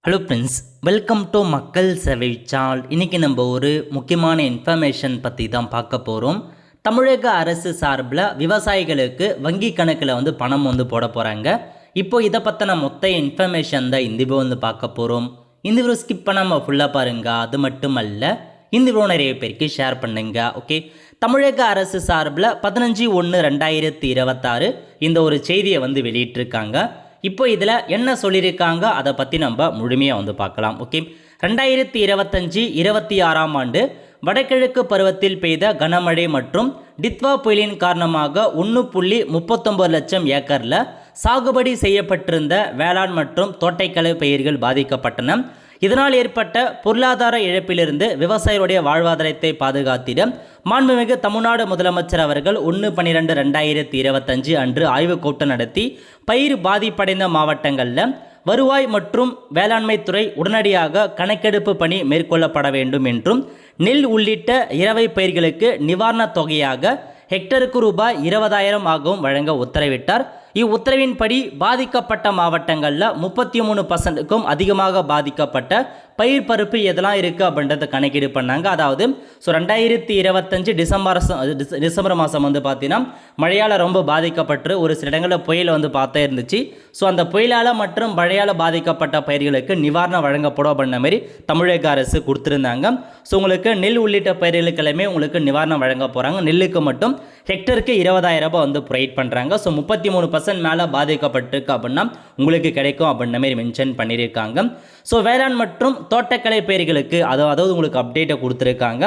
Hello friends, welcome to மக்கள் சேவை channel. இன்றைக்கி நம்ம ஒரு முக்கியமான இன்ஃபர்மேஷன் பற்றி தான் பார்க்க போகிறோம். தமிழக அரசு சார்பில் விவசாயிகளுக்கு வங்கி கணக்கில் பணம் போட போகிறாங்க. இப்போ இதை பற்றின மொத்த இன்ஃபர்மேஷன் தான் இந்த வீடியோ பார்க்க போகிறோம். இந்த வீடியோ ஸ்கிப் பண்ணாமல் ஃபுல்லாக பாருங்க. அது மட்டும் அல்ல, இந்த வீடியோ நிறைய பேருக்கு ஷேர் பண்ணுங்க. ஓகே, தமிழக அரசு சார்பில் 15/1/2026 இந்த ஒரு செய்தியை வெளியிட்டிருக்காங்க. இப்போ இதில் என்ன சொல்லியிருக்காங்க அதை பற்றி நம்ம முழுமையாக பார்க்கலாம். ஓகே, 2025-26ஆம் ஆண்டு வடகிழக்கு பருவத்தில் பெய்த கனமழை மற்றும் டித்வா புயலின் காரணமாக 1.39 லட்சம் ஏக்கரில் சாகுபடி செய்யப்பட்டிருந்த வேளாண் மற்றும் தோட்டக்கலை பயிர்கள் பாதிக்கப்பட்டன. இதனால் ஏற்பட்ட பொருளாதார இழப்பிலிருந்து விவசாயிகளுடைய வாழ்வாதாரத்தை பாதுகாத்திட மாண்புமிகு தமிழ்நாடு முதலமைச்சர் அவர்கள் 1/12/2025 அன்று ஆய்வுக் கூட்டம் நடத்தி பயிர் பாதிப்படைந்த மாவட்டங்களில் வருவாய் மற்றும் வேளாண்மை துறை உடனடியாக கணக்கெடுப்பு பணி மேற்கொள்ளப்பட வேண்டும் என்றும் நெல் உள்ளிட்ட இரவை பயிர்களுக்கு நிவாரணத் தொகையாக ஹெக்டருக்கு ரூபாய் 20,000 ஆகவும் வழங்க உத்தரவிட்டார். இவ்வுத்தரவின்படி பாதிக்கப்பட்ட மாவட்டங்களில் 33%க்கும் அதிகமாக பாதிக்கப்பட்ட பயிர் பருப்பு எதெல்லாம் இருக்குது அப்படின்றத கணக்கீடு பண்ணாங்க. அதாவது 2025 டிசம்பர் மாதம் பார்த்தீங்கன்னா மழையால் ரொம்ப பாதிக்கப்பட்டு ஒரு சில இடங்களில் புயல் பார்த்தே இருந்துச்சு. ஸோ அந்த புயலால் மற்றும் மழையால் பாதிக்கப்பட்ட பயிர்களுக்கு நிவாரணம் வழங்கப்படும் அப்படின்ற மாதிரி தமிழக அரசு கொடுத்துருந்தாங்க. ஸோ உங்களுக்கு நெல் உள்ளிட்ட பயிர்களுக்கு எல்லாமே உங்களுக்கு நிவாரணம் வழங்க போகிறாங்க. நெல்லுக்கு மட்டும் ஹெக்டருக்கு 20,000 ப்ரொவைட் பண்ணுறாங்க. ஸோ 33% மேலே பாதிக்கப்பட்டிருக்கு அப்படின்னா உங்களுக்கு கிடைக்கும் அப்படின்ற மாதிரி மென்ஷன் பண்ணியிருக்காங்க. ஸோ வேளாண் மற்றும் தோட்டக்கலை பயிர்களுக்கு அதாவது உங்களுக்கு அப்டேட்டை கொடுத்துருக்காங்க.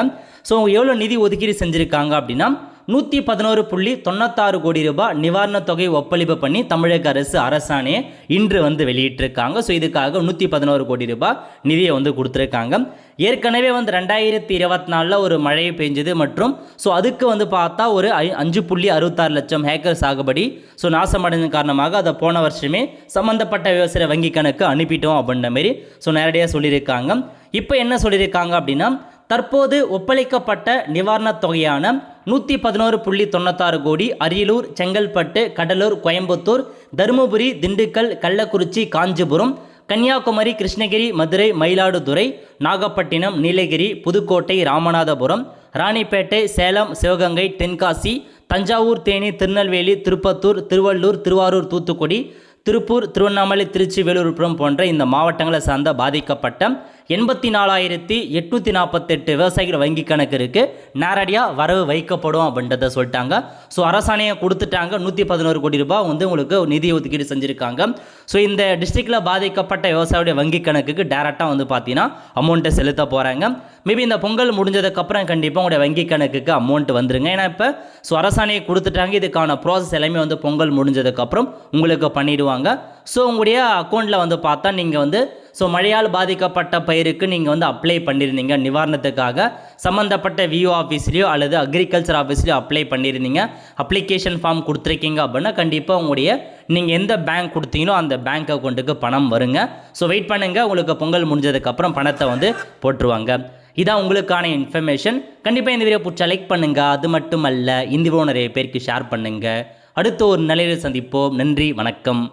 ஸோ எவ்வளோ நிதி ஒதுக்கீடு செஞ்சுருக்காங்க அப்படின்னா 111.96 கோடி ரூபாய் நிவாரணத் தொகை ஒப்பளிப்பு பண்ணி தமிழக அரசு அரசாணையை இன்று வெளியிட்டிருக்காங்க. ஸோ இதுக்காக 111 கோடி ரூபாய் நிதியை கொடுத்துருக்காங்க. ஏற்கனவே 2024 ஒரு மழை பெஞ்சது மற்றும் ஸோ அதுக்கு பார்த்தா ஒரு 5.66 லட்சம் ஏக்கர் சாகுபடி ஸோ நாசமடைந்த காரணமாக அதை போன வருஷமே சம்மந்தப்பட்ட விவசாய வங்கி கணக்கு அனுப்பிட்டோம் அப்படின்ற மாதிரி ஸோ நேரடியாக சொல்லியிருக்காங்க. இப்போ என்ன சொல்லியிருக்காங்க அப்படின்னா, தற்போது ஒப்பளிக்கப்பட்ட நிவாரணத் தொகையான 111.96 கோடி அரியலூர், செங்கல்பட்டு, கடலூர், கோயம்புத்தூர், தருமபுரி, திண்டுக்கல், கள்ளக்குறிச்சி, காஞ்சிபுரம், கன்னியாகுமரி, கிருஷ்ணகிரி, மதுரை, மயிலாடுதுறை, நாகப்பட்டினம், நீலகிரி, புதுக்கோட்டை, ராமநாதபுரம், ராணிப்பேட்டை, சேலம், சிவகங்கை, தென்காசி, தஞ்சாவூர், தேனி, திருநெல்வேலி, திருப்பத்தூர், திருவள்ளூர், திருவாரூர், தூத்துக்குடி, திருப்பூர், திருவண்ணாமலை, திருச்சி, வேலூர், விழுப்புரம் போன்ற இந்த மாவட்டங்களை சார்ந்த பாதிக்கப்பட்ட 84,848 விவசாயிகள் வங்கி கணக்கு இருக்குது. நேரடியாக வரவு வைக்கப்படும் அப்படின்றத சொல்லிட்டாங்க. ஸோ அரசாணையை கொடுத்துட்டாங்க. 111 கோடி ரூபாய் உங்களுக்கு நிதி ஒதுக்கீடு செஞ்சுருக்காங்க. ஸோ இந்த டிஸ்ட்ரிக்டில் பாதிக்கப்பட்ட விவசாயியுடைய வங்கி கணக்குக்கு டேரெக்டாக பார்த்தீங்கன்னா அமௌண்ட்டை செலுத்த போகிறாங்க. மேபி இந்த பொங்கல் முடிஞ்சதுக்கப்புறம் கண்டிப்பாக உங்களுடைய வங்கி கணக்குக்கு அமௌண்ட் வந்துருங்க. ஏன்னா இப்போ ஸோ அரசாணையை கொடுத்துட்டாங்க. இதுக்கான ப்ராசஸ் எல்லாமே பொங்கல் முடிஞ்சதுக்கப்புறம் உங்களுக்கு பண்ணிடுவாங்க. ஸோ உங்களுடைய அக்கௌண்ட்டில் பார்த்தா நீங்கள் ஸோ மழையால் பாதிக்கப்பட்ட பயிருக்கு நீங்கள் அப்ளை பண்ணியிருந்தீங்க. நிவாரணத்துக்காக சம்மந்தப்பட்ட விஓ ஆஃபீஸ்லேயோ அல்லது அக்ரிகல்ச்சர் ஆஃபீஸ்லேயோ அப்ளை பண்ணியிருந்தீங்க. அப்ளிகேஷன் ஃபார்ம் கொடுத்துருக்கீங்க அப்படின்னா கண்டிப்பாக உங்களுடைய நீங்கள் எந்த பேங்க் கொடுத்தீங்களோ அந்த பேங்க் அக்கௌண்ட்டுக்கு பணம் வருங்க. ஸோ வெயிட் பண்ணுங்கள், உங்களுக்கு பொங்கல் முடிஞ்சதுக்கப்புறம் பணத்தை போட்டுருவாங்க. இதான் உங்களுக்கான இன்ஃபர்மேஷன். கண்டிப்பாக இந்த வீடியோ பிடிச்சா லைக் பண்ணுங்கள். அது மட்டும் அல்ல, இந்த வீடியோ நிறைய பேருக்கு ஷேர் பண்ணுங்கள். அடுத்த ஒரு நிலையில் சந்திப்போம். நன்றி, வணக்கம்.